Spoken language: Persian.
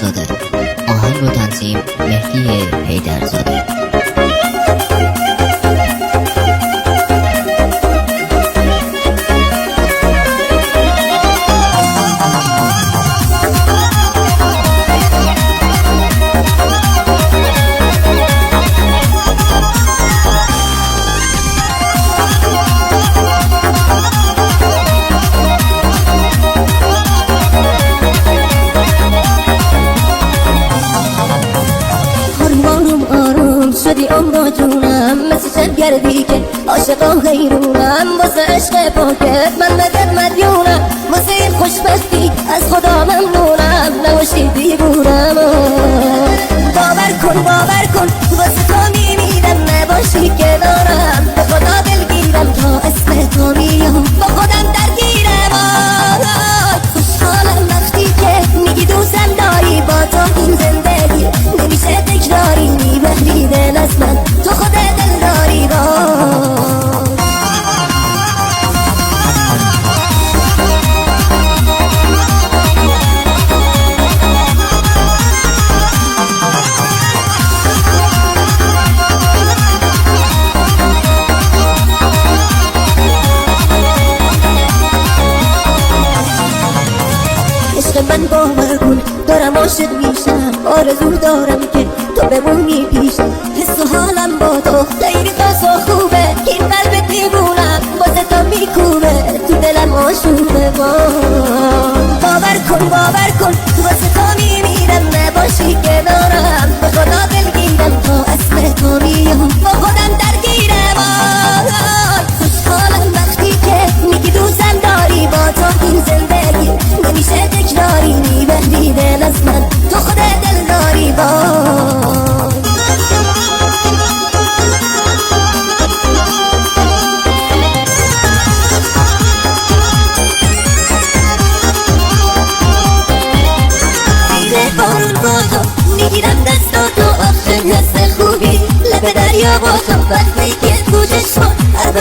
حیدرزاده. آهنگ و تنظیم مهدی حیدرزاده. شدی عمر جونم مثل شبگردی که عاشقا غیرونم واسه عشق پاکت من مدد مدیونم واسه این خوشبختی از خدا ممنونم نباشی دیوونم باور کن واسه تو میمیرم نباشی کنارم به خدا دلگیرم تا اسم تو میام با خودم درگیرم خوشحالم وقتی که میگی دوستم داری با تو این زندگی نمیشه تکراری میبری دل از من تو خود دل داری من باور کن دارم عاشق میشم آرزو دارم که تو بمونی پیشم حس و حالم با تو خیلی خاص و خوبه این قلبت دیوونم واسه تو میکوبه تو دلم آشوبه باور کن واسه تو میمیرم نباشی کنارم به خدا دلگیرم تا اسم تو میام با خودم درگیرم خوشحالم وقتی که میگی دوستم داری با تو این زندگی نمیشه تکراری میبری دل از من تو خود دل داری بارون با تو میگیرم دستاتو آخه حس خوبی لب دریا با تو وقتی که تو چشم